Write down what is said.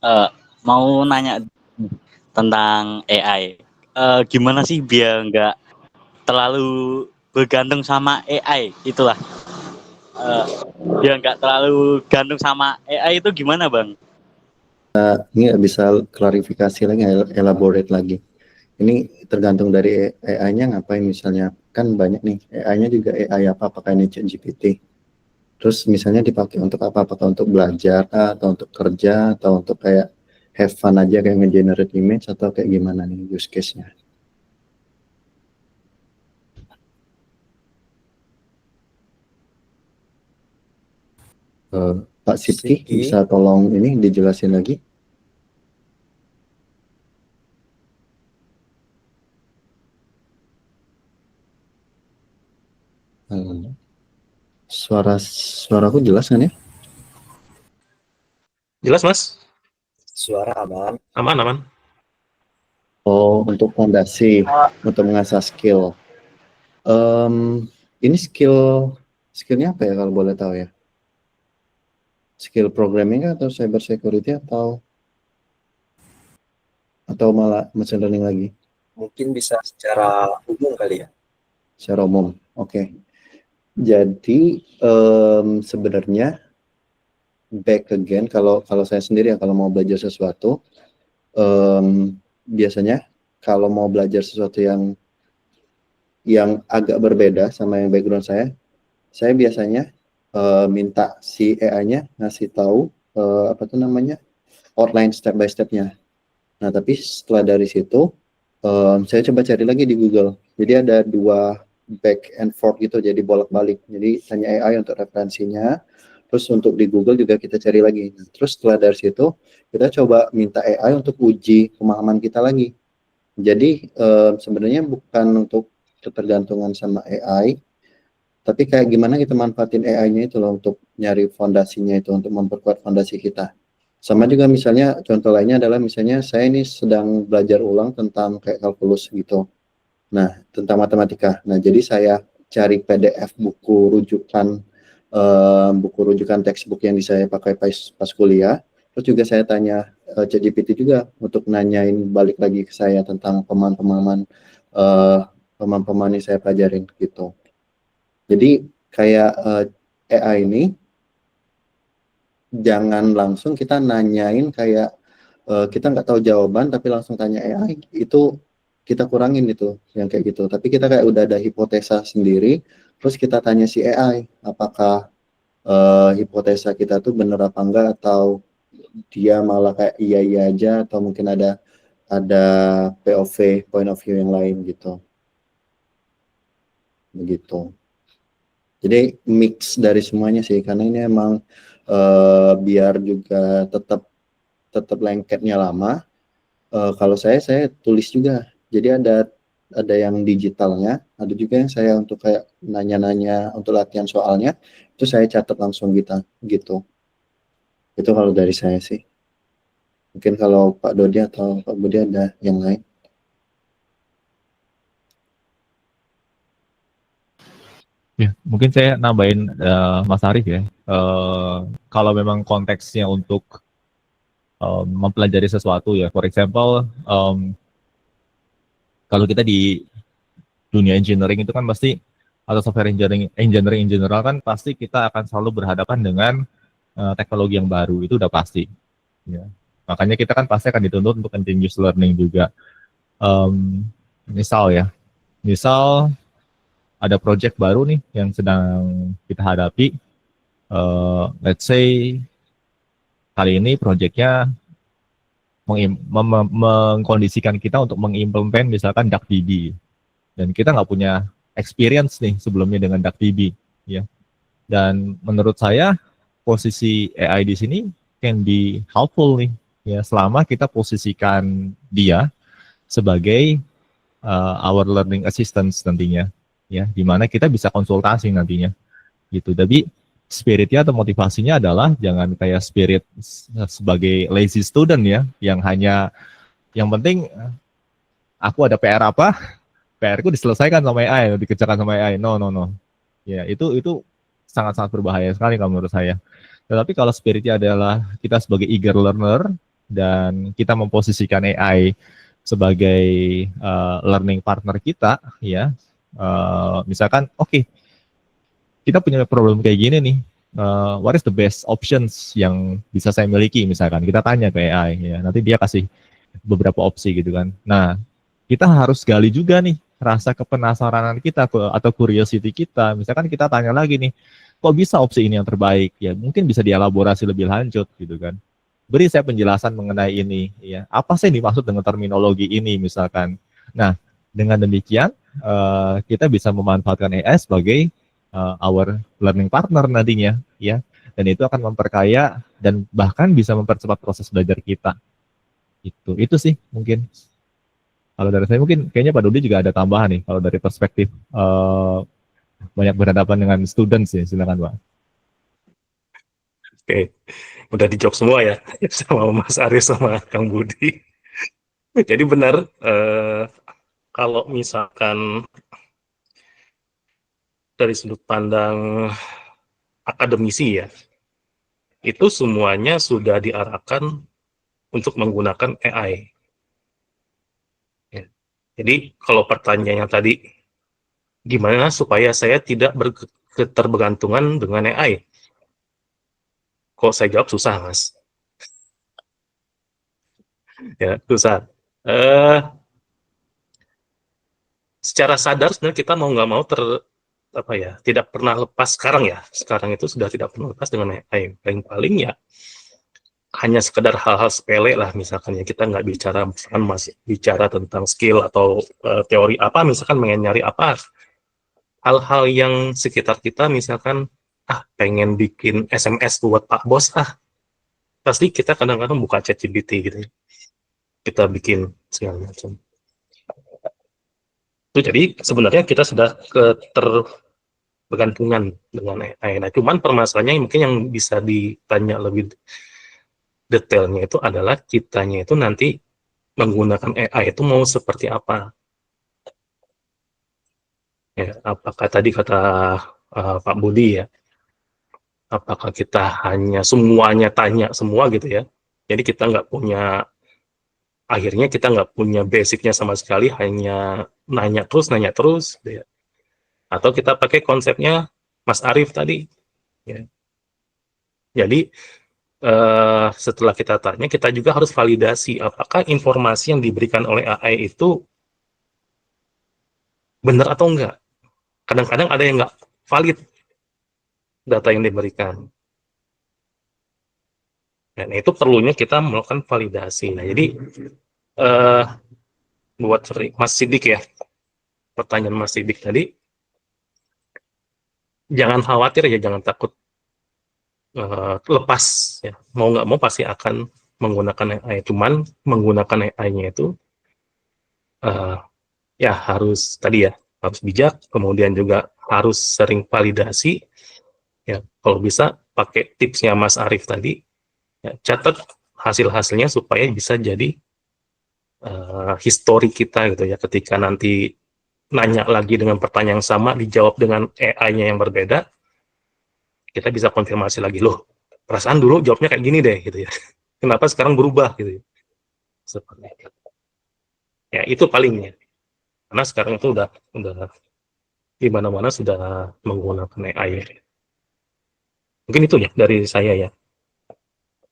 Eh, mau nanya tentang AI. Gimana sih biar nggak terlalu bergantung sama AI? Itulah. Eh, biar nggak terlalu gantung sama AI itu gimana, Bang? Ini bisa klarifikasi lagi, elaborate lagi. Ini tergantung dari AI-nya ngapain misalnya. Kan banyak nih, AI-nya juga AI apa, apakah ini ChatGPT. Terus misalnya dipakai untuk apa, apakah untuk belajar, atau untuk kerja, atau untuk kayak have fun aja kayak nge-generate image, atau kayak gimana nih use case-nya. Pak Sipki, bisa tolong ini dijelasin lagi? Suaraku jelas kan ya? Jelas, Mas? Suara aman. Aman. Oh, untuk fondasi, untuk mengasah skill. Ini skillnya apa ya kalau boleh tahu ya? Skill programming atau cyber security atau malah machine learning lagi? Mungkin bisa secara umum kali ya. Secara umum, oke. Jadi sebenarnya back again, kalau saya sendiri ya, kalau mau belajar sesuatu, biasanya kalau mau belajar sesuatu yang agak berbeda sama yang background saya biasanya minta si AI-nya ngasih tahu apa tuh namanya, outline step by step-nya. Nah, tapi setelah dari situ saya coba cari lagi di Google. Jadi ada dua back and forth gitu, jadi bolak-balik. Jadi tanya AI untuk referensinya, terus untuk di Google juga kita cari lagi. Nah, terus setelah dari situ kita coba minta AI untuk uji pemahaman kita lagi. Jadi sebenarnya bukan untuk ketergantungan sama AI, tapi kayak gimana kita manfaatin AI-nya itu loh untuk nyari fondasinya itu, untuk memperkuat fondasi kita. Sama juga misalnya contoh lainnya adalah misalnya saya ini sedang belajar ulang tentang kayak kalkulus gitu. Nah, tentang matematika. Nah, jadi saya cari PDF buku rujukan textbook yang saya pakai pas kuliah. Terus juga saya tanya ChatGPT juga untuk nanyain balik lagi ke saya tentang pemahaman yang saya pelajarin gitu. Jadi kayak AI ini jangan langsung kita nanyain kayak kita nggak tahu jawaban tapi langsung tanya AI, itu kita kurangin itu yang kayak gitu. Tapi kita kayak udah ada hipotesa sendiri, terus kita tanya si AI apakah hipotesa kita tuh bener apa enggak, atau dia malah kayak iya iya aja, atau mungkin ada POV, point of view yang lain gitu. Begitu. Jadi mix dari semuanya sih, karena ini emang biar juga tetap lengketnya lama. Kalau saya tulis juga. Jadi ada yang digitalnya, ada juga yang saya untuk kayak nanya-nanya untuk latihan soalnya, itu saya catat langsung gitu. Itu kalau dari saya sih. Mungkin kalau Pak Dodi atau Pak Budi ada yang lain. Ya, mungkin saya nambahin Mas Arif ya. Kalau memang konteksnya untuk mempelajari sesuatu ya, for example, kalau kita di dunia engineering itu kan pasti, atau software engineering in general kan pasti kita akan selalu berhadapan dengan teknologi yang baru, itu udah pasti. Ya. Makanya kita kan pasti akan dituntut untuk continuous learning juga. Misal ada project baru nih yang sedang kita hadapi. Let's say kali ini projectnya mengkondisikan kita untuk mengimplement misalkan DuckDB, dan kita nggak punya experience nih sebelumnya dengan DuckDB, ya. Dan menurut saya posisi AI di sini can be helpful nih, ya, selama kita posisikan dia sebagai our learning assistance nantinya, ya, di mana kita bisa konsultasi nantinya, gitu. Tapi spiritnya atau motivasinya adalah jangan kayak spirit sebagai lazy student ya, yang penting aku ada PR apa, PR-ku diselesaikan sama AI, dikerjakan sama AI. No. Ya, itu sangat-sangat berbahaya sekali kalau menurut saya. Tetapi kalau spiritnya adalah kita sebagai eager learner, dan kita memposisikan AI sebagai learning partner kita, ya. Misalkan, oke, kita punya problem kayak gini nih. What is the best options yang bisa saya miliki? Misalkan kita tanya ke AI, ya. Nanti dia kasih beberapa opsi gitu kan. Nah, kita harus gali juga nih rasa kepenasaranan kita atau curiosity kita. Misalkan kita tanya lagi nih, kok bisa opsi ini yang terbaik? Ya, mungkin bisa dielaborasi lebih lanjut gitu kan. Beri saya penjelasan mengenai ini, ya. Apa sih dimaksud dengan terminologi ini misalkan. Nah, dengan demikian kita bisa memanfaatkan AI sebagai our learning partner nantinya, ya. Dan itu akan memperkaya dan bahkan bisa mempercepat proses belajar kita. Itu sih mungkin. Kalau dari saya mungkin kayaknya Pak Dodi juga ada tambahan nih kalau dari perspektif banyak berhadapan dengan students ya, silakan Pak. Oke, udah dijawab semua ya sama Mas Aris sama Kang Budi. Jadi benar, kalau misalkan dari sudut pandang akademisi ya, itu semuanya sudah diarahkan untuk menggunakan AI. Ya. Jadi kalau pertanyaannya tadi, gimana supaya saya tidak berketergantungan dengan AI? Kok saya jawab susah, Mas. Ya, susah. Secara sadar sebenarnya kita mau nggak mau tidak pernah lepas sekarang itu sudah tidak pernah lepas dengan AI. Paling ya hanya sekedar hal-hal sepele lah, misalkan ya kita nggak bicara, misalkan masih bicara tentang skill atau teori apa, misalkan pengen nyari apa, hal-hal yang sekitar kita, misalkan pengen bikin SMS buat Pak Bos, pasti kita kadang-kadang buka ChatGPT gitu, kita bikin segala macam. Itu jadi sebenarnya kita sudah ketergantungan dengan AI. Nah, cuman permasalahannya mungkin yang bisa ditanya lebih detailnya itu adalah kitanya itu nanti menggunakan AI itu mau seperti apa? Ya, apakah tadi kata Pak Budi ya, apakah kita hanya semuanya tanya semua gitu ya? Jadi kita akhirnya kita nggak punya basicnya sama sekali, hanya nanya terus, gitu ya. Atau kita pakai konsepnya Mas Arief tadi, ya. Jadi setelah kita tanya, kita juga harus validasi apakah informasi yang diberikan oleh AI itu benar atau enggak. Kadang-kadang ada yang nggak valid data yang diberikan. Dan itu perlunya kita melakukan validasi. Nah, jadi buat Mas Sidik ya, pertanyaan Mas Sidik tadi, jangan khawatir ya, jangan takut lepas ya. Mau nggak mau pasti akan menggunakan AI. Cuman menggunakan AI-nya itu ya harus tadi ya, harus bijak, kemudian juga harus sering validasi. Ya, kalau bisa pakai tipsnya Mas Arief tadi, ya, catat hasil-hasilnya supaya bisa jadi histori kita gitu ya, ketika nanti nanya lagi dengan pertanyaan yang sama, dijawab dengan AI-nya yang berbeda, kita bisa konfirmasi lagi, loh, perasaan dulu jawabnya kayak gini deh, gitu ya. Kenapa sekarang berubah, gitu ya. Seperti itu. Ya, itu palingnya. Karena sekarang itu udah di mana-mana sudah menggunakan AI. Mungkin itu ya dari saya ya.